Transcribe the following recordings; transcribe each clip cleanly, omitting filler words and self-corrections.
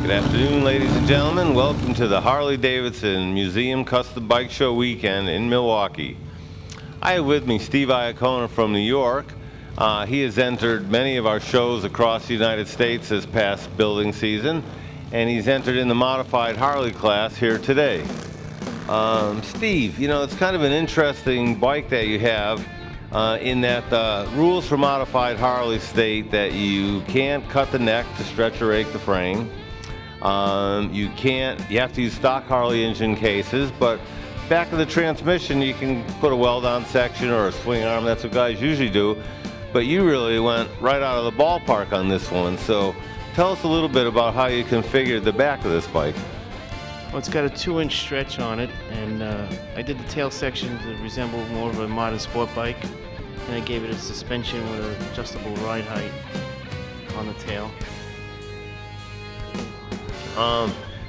Good afternoon, ladies and gentlemen. Welcome to the Harley-Davidson Museum Custom Bike Show weekend in Milwaukee. I have with me Steve Iacona from New York. He has entered many of our shows across the United States this past building season, and he's entered in the modified Harley class here today. Steve, you know, it's kind of an interesting bike that you have in that the rules for modified Harley state that you can't cut the neck to stretch or rake the frame. You have to use stock Harley engine cases, but back of the transmission you can put a weld-on section or a swing arm. That's what guys usually do, but you really went right out of the ballpark on this one. So tell us a little bit about how you configured the back of this bike. Well, it's got a 2-inch stretch on it, and I did the tail section to resemble more of a modern sport bike, and I gave it a suspension with an adjustable ride height on the tail.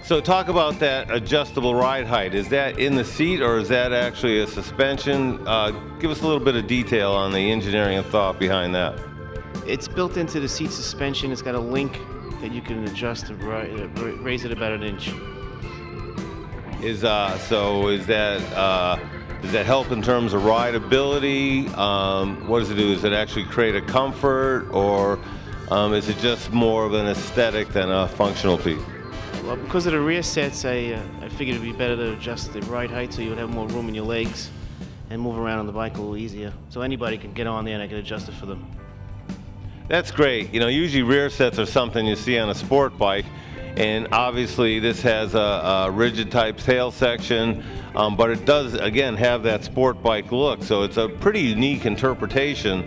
So talk about that adjustable ride height. Is that in the seat or is that actually a suspension? Give us a little bit of detail on the engineering and thought behind that. It's built into the seat suspension. It's got a link that you can adjust to raise it about 1 inch. Does that help in terms of rideability? What does it do? Does it actually create a comfort, or is it just more of an aesthetic than a functional piece? Well, because of the rear sets, I figured it'd be better to adjust the ride height so you would have more room in your legs and move around on the bike a little easier. So anybody can get on there and I can adjust it for them. That's great. You know, usually rear sets are something you see on a sport bike, and obviously this has a rigid type tail section, but it does again have that sport bike look. So it's a pretty unique interpretation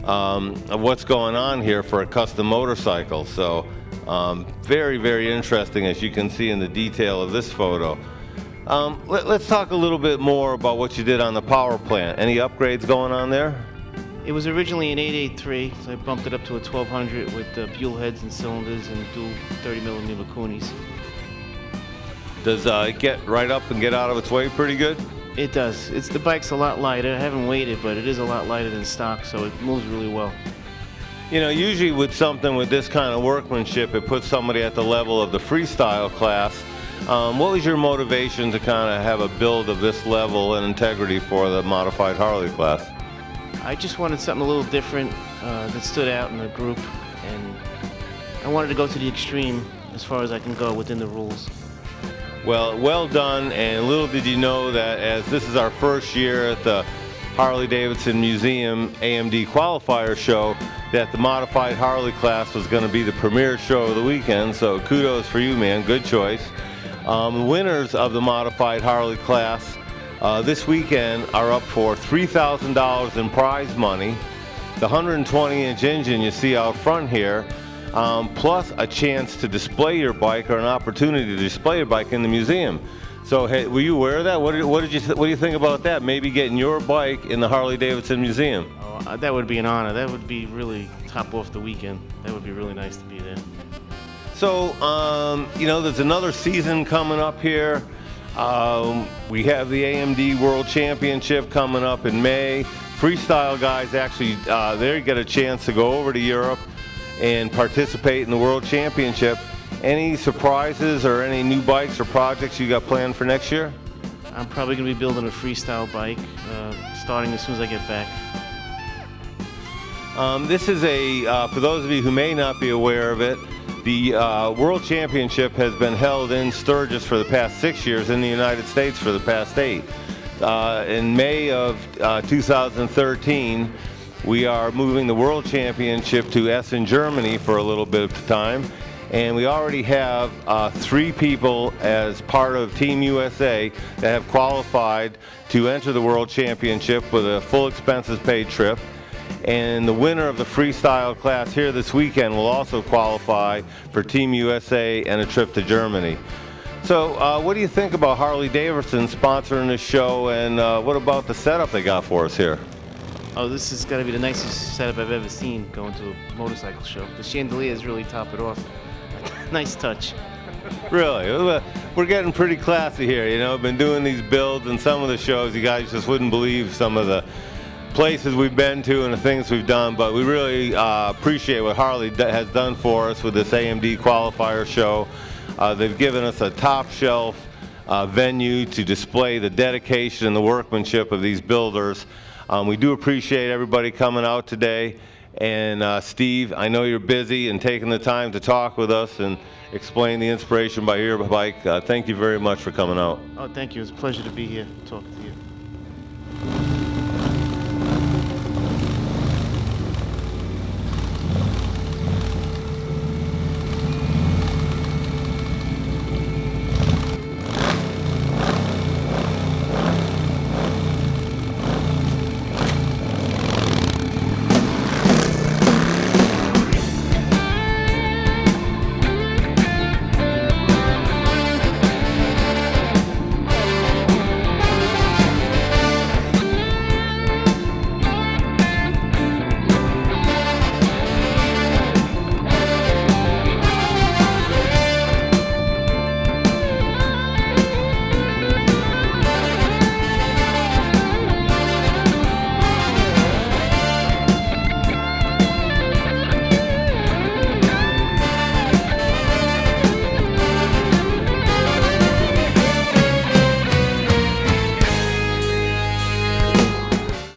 of what's going on here for a custom motorcycle. So very, very interesting, as you can see in the detail of this photo. Let's talk a little bit more about what you did on the power plant. Any upgrades going on there? It was originally an 883, so I bumped it up to a 1200 with Buell heads and cylinders and dual 30mm Kunis. Does it get right up and get out of its way pretty good? It does. The bike's a lot lighter. I haven't weighed it, but it is a lot lighter than stock, so it moves really well. You know, usually with something with this kind of workmanship, it puts somebody at the level of the freestyle class. What was your motivation to kind of have a build of this level and integrity for the modified Harley class? I just wanted something a little different that stood out in the group, and I wanted to go to the extreme as far as I can go within the rules. Well done, and little did you know that as this is our first year at the Harley-Davidson Museum AMD Qualifier Show, that the modified Harley class was going to be the premier show of the weekend, so kudos for you, man. Good choice. The winners of the modified Harley class this weekend are up for $3,000 in prize money, the 120-inch engine you see out front here, plus a chance to display your bike, or an opportunity to display your bike in the museum. So, hey, were you aware of that? What do you think about that? Maybe getting your bike in the Harley-Davidson Museum. Oh, that would be an honor. That would be really top off the weekend. That would be really nice to be there. So, you know, there's another season coming up here. We have the AMD World Championship coming up in May. Freestyle guys actually, they get a chance to go over to Europe and participate in the World Championship. Any surprises or any new bikes or projects you got planned for next year? I'm probably going to be building a freestyle bike, starting as soon as I get back. This is for those of you who may not be aware of it, the World Championship has been held in Sturgis for the past 6 years, in the United States for the past 8. In May of 2013, we are moving the World Championship to Essen, Germany for a little bit of time. And we already have 3 people as part of Team USA that have qualified to enter the World Championship with a full expenses paid trip. And the winner of the freestyle class here this weekend will also qualify for Team USA and a trip to Germany. So what do you think about Harley-Davidson sponsoring this show, and what about the setup they got for us here? Oh, this has got to be the nicest setup I've ever seen going to a motorcycle show. The chandeliers really top it off. Nice touch. Really? We're getting pretty classy here, you know. Been doing these builds and some of the shows, you guys just wouldn't believe some of the places we've been to and the things we've done, but we really appreciate what Harley has done for us with this AMD qualifier show. They've given us a top shelf venue to display the dedication and the workmanship of these builders. We do appreciate everybody coming out today. And Steve, I know you're busy and taking the time to talk with us and explain the inspiration by your bike. Thank you very much for coming out. Oh, thank you. It's a pleasure to be here, talking to you.